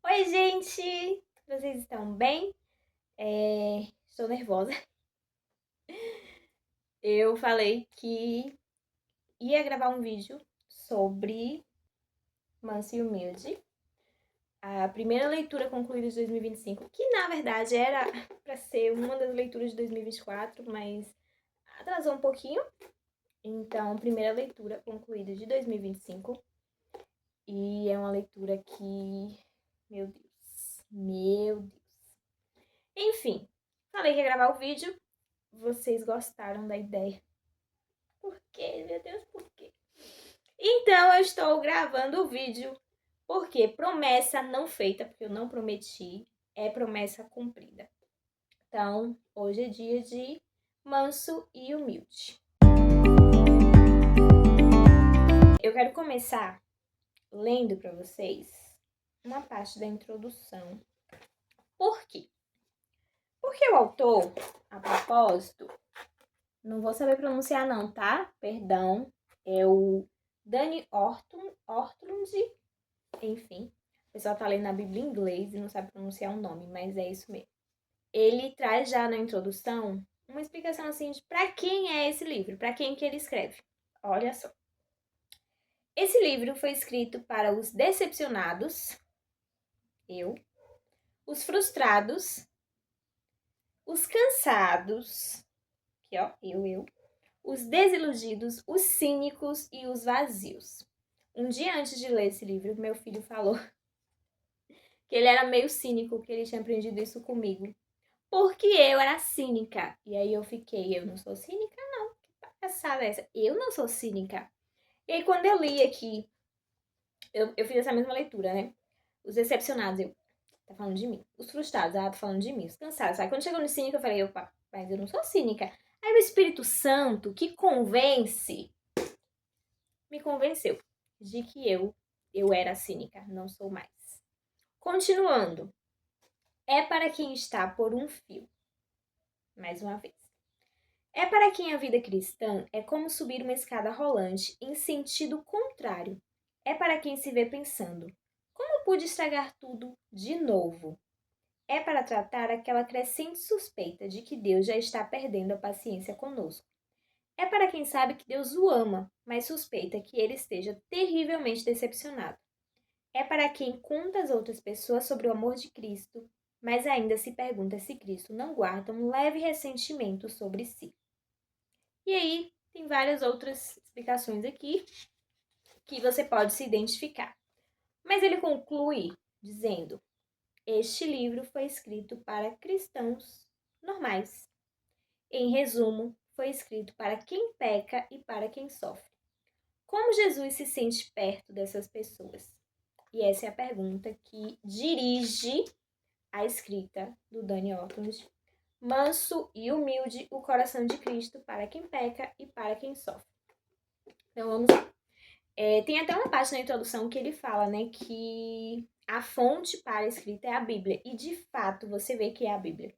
Oi, gente! Vocês estão bem? Estou nervosa. Eu falei que ia gravar um vídeo sobre Manso e Humilde, a primeira leitura concluída de 2025, que na verdade era para ser uma das leituras de 2024, mas atrasou um pouquinho. Então, primeira leitura concluída de 2025. E é uma leitura que, meu Deus, meu Deus. Enfim, falei que ia gravar o vídeo. Vocês gostaram da ideia? Por quê? Meu Deus, por quê? Então eu estou gravando o vídeo porque promessa não feita, porque eu não prometi, é promessa cumprida. Então, hoje é dia de Manso e Humilde. Eu quero começar lendo para vocês uma parte da introdução. Por quê? Porque o autor, a propósito, não vou saber pronunciar não, tá? Perdão. É o Dani Ortlund, enfim. O pessoal tá lendo a Bíblia em inglês e não sabe pronunciar o nome, mas é isso mesmo. Ele traz já na introdução uma explicação assim de para quem é esse livro, para quem que ele escreve. Olha só. Esse livro foi escrito para os decepcionados, os frustrados, os cansados, que ó, os desiludidos, os cínicos e os vazios. Um dia antes de ler esse livro, meu filho falou que ele era meio cínico, que ele tinha aprendido isso comigo. Porque eu era cínica. E aí eu fiquei, eu não sou cínica não. Que palhaçada é essa? Eu não sou cínica. E aí quando eu li aqui, eu fiz essa mesma leitura, né? Os decepcionados, tá falando de mim. Os frustrados, tá falando de mim. Os cansados, sabe? Quando chegou no cínico, eu falei, opa, mas eu não sou cínica. Aí o Espírito Santo, que convence, me convenceu de que eu era cínica, não sou mais. Continuando. É para quem está por um fio. Mais uma vez. É para quem a vida cristã é como subir uma escada rolante em sentido contrário. É para quem se vê pensando: como pude estragar tudo de novo? É para tratar aquela crescente suspeita de que Deus já está perdendo a paciência conosco. É para quem sabe que Deus o ama, mas suspeita que ele esteja terrivelmente decepcionado. É para quem conta às outras pessoas sobre o amor de Cristo, mas ainda se pergunta se Cristo não guarda um leve ressentimento sobre si. E aí, tem várias outras explicações aqui que você pode se identificar. Mas ele conclui dizendo: este livro foi escrito para cristãos normais. Em resumo, foi escrito para quem peca e para quem sofre. Como Jesus se sente perto dessas pessoas? E essa é a pergunta que dirige a escrita do Dani Ortlund. Manso e humilde, o coração de Cristo para quem peca e para quem sofre. Então vamos lá. Tem até uma parte na introdução que ele fala, né, que a fonte para a escrita é a Bíblia. E de fato você vê que é a Bíblia.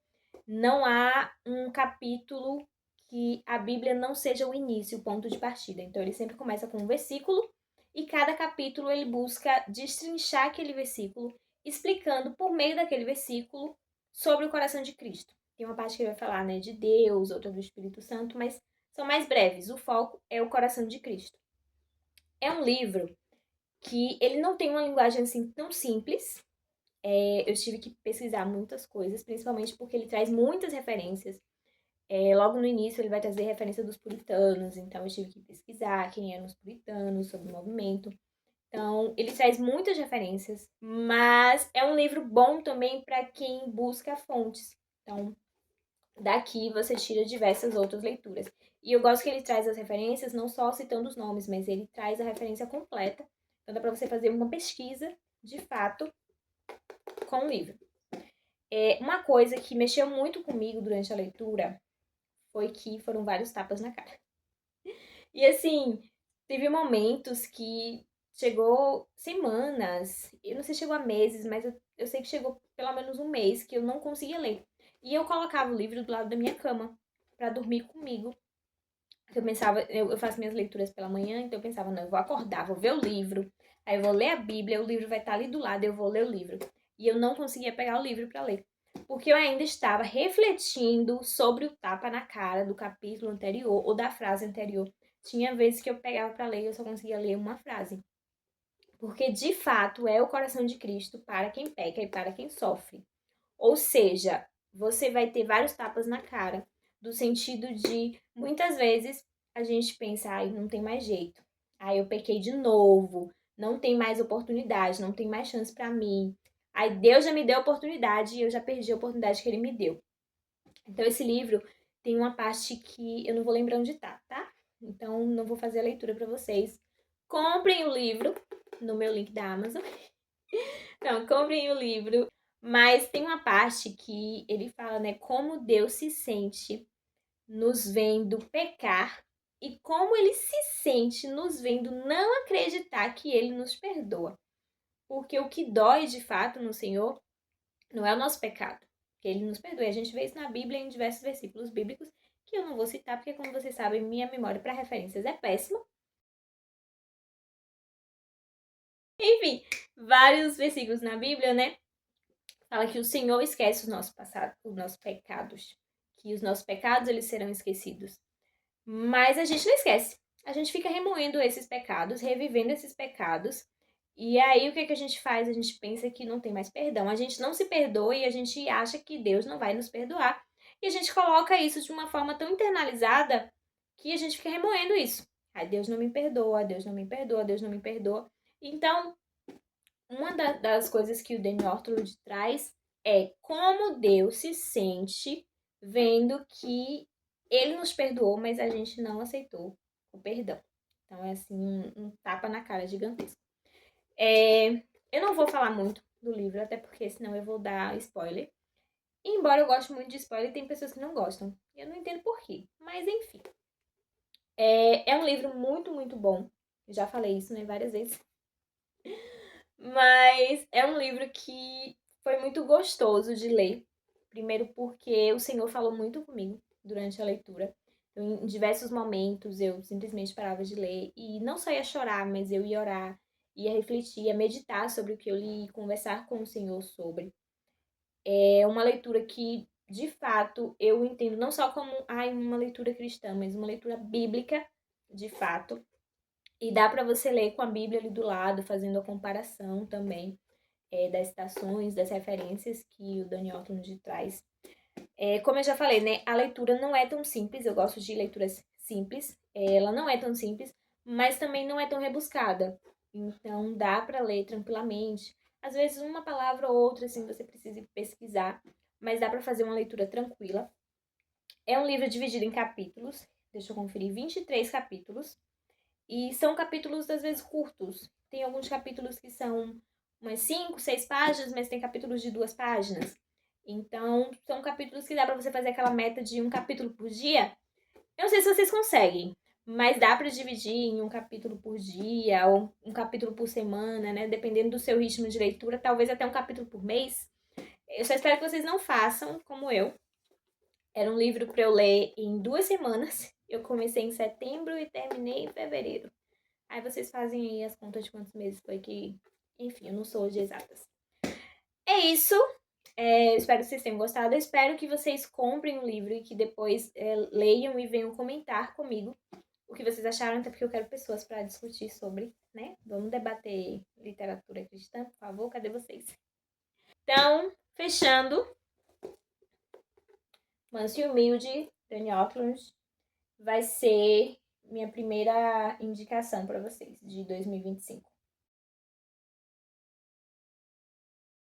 Não há um capítulo que a Bíblia não seja o início, o ponto de partida. Então ele sempre começa com um versículo e cada capítulo ele busca destrinchar aquele versículo, explicando por meio daquele versículo sobre o coração de Cristo. Tem uma parte que ele vai falar, né, de Deus, outra do Espírito Santo, mas são mais breves. O foco é o coração de Cristo. É um livro que ele não tem uma linguagem assim tão simples. Eu tive que pesquisar muitas coisas, principalmente porque ele traz muitas referências. Logo no início ele vai trazer referência dos puritanos, então eu tive que pesquisar quem eram os puritanos, sobre o movimento. Então, ele traz muitas referências, mas é um livro bom também para quem busca fontes. Então, daqui você tira diversas outras leituras. E eu gosto que ele traz as referências, não só citando os nomes, mas ele traz a referência completa. Então dá para você fazer uma pesquisa, de fato, com o livro. Uma coisa que mexeu muito comigo durante a leitura foi que foram vários tapas na cara. E assim, teve momentos que chegou semanas, eu não sei se chegou a meses, mas eu sei que chegou pelo menos um mês que eu não conseguia ler. E eu colocava o livro do lado da minha cama para dormir comigo. Eu pensava, eu faço minhas leituras pela manhã, então eu pensava, não, eu vou acordar, vou ver o livro, aí eu vou ler a Bíblia, o livro vai estar ali do lado, eu vou ler o livro. e eu não conseguia pegar o livro para ler, porque eu ainda estava refletindo sobre o tapa na cara do capítulo anterior ou da frase anterior. Tinha vezes que eu pegava para ler e eu só conseguia ler uma frase. Porque de fato é o coração de Cristo para quem peca e para quem sofre. Ou seja, você vai ter vários tapas na cara, do sentido de muitas vezes a gente pensa, ai, não tem mais jeito. Ai, eu pequei de novo, não tem mais oportunidade, não tem mais chance para mim. Aí Deus já me deu a oportunidade e eu já perdi a oportunidade que ele me deu. Então esse livro tem uma parte que eu não vou lembrar onde tá? Então não vou fazer a leitura para vocês. Comprem o livro no meu link da Amazon. Não, comprem o livro. Mas tem uma parte que ele fala, né, como Deus se sente nos vendo pecar e como ele se sente nos vendo não acreditar que ele nos perdoa. Porque o que dói de fato no Senhor não é o nosso pecado, que ele nos perdoe. A gente vê isso na Bíblia em diversos versículos bíblicos que eu não vou citar, porque como vocês sabem, minha memória para referências é péssima. Enfim, vários versículos na Bíblia, né? Fala que o Senhor esquece os nossos passados, os nossos pecados. Que os nossos pecados, eles serão esquecidos. Mas a gente não esquece. A gente fica remoendo esses pecados, revivendo esses pecados. E aí, o que a gente faz? A gente pensa que não tem mais perdão. A gente não se perdoa e a gente acha que Deus não vai nos perdoar. E a gente coloca isso de uma forma tão internalizada que a gente fica remoendo isso. Ai, Deus não me perdoa, Deus não me perdoa, Deus não me perdoa. Então, uma das coisas que o Daniel Ortlund traz é como Deus se sente vendo que ele nos perdoou, mas a gente não aceitou o perdão. Então é assim, um tapa na cara gigantesco. Eu não vou falar muito do livro, até porque senão eu vou dar spoiler. Embora eu goste muito de spoiler, tem pessoas que não gostam. Eu não entendo por quê, mas enfim. É um livro muito, muito bom. Eu já falei isso, né, várias vezes. Mas é um livro que foi muito gostoso de ler. Primeiro porque o Senhor falou muito comigo durante a leitura. Então, em diversos momentos eu simplesmente parava de ler e não só ia chorar, mas eu ia orar, ia refletir, ia meditar sobre o que eu li, conversar com o Senhor sobre. É uma leitura que, de fato, eu entendo não só como uma leitura cristã, mas uma leitura bíblica, de fato. E dá para você ler com a Bíblia ali do lado, fazendo a comparação também das citações, das referências que o Daniel Ortlund traz. Como eu já falei, né, a leitura não é tão simples, eu gosto de leituras simples, ela não é tão simples, mas também não é tão rebuscada. Então dá para ler tranquilamente. Às vezes uma palavra ou outra assim você precisa pesquisar, mas dá para fazer uma leitura tranquila. É um livro dividido em capítulos, deixa eu conferir, 23 capítulos. E são capítulos, às vezes, curtos. Tem alguns capítulos que são umas 5, 6 páginas, mas tem capítulos de 2 páginas. Então, são capítulos que dá pra você fazer aquela meta de um capítulo por dia. Eu não sei se vocês conseguem, mas dá pra dividir em um capítulo por dia ou um capítulo por semana, né? Dependendo do seu ritmo de leitura, talvez até um capítulo por mês. Eu só espero que vocês não façam como eu. Era um livro para eu ler em 2 semanas. Eu comecei em setembro e terminei em fevereiro. Aí vocês fazem aí as contas de quantos meses foi que... Enfim, eu não sou de exatas. É isso. Espero que vocês tenham gostado. Eu espero que vocês comprem o livro e que depois leiam e venham comentar comigo o que vocês acharam, até porque eu quero pessoas para discutir sobre, né? Vamos debater literatura cristã, por favor? Cadê vocês? Então, fechando. Manso e Humilde, Daniel Ortlund, vai ser minha primeira indicação para vocês de 2025.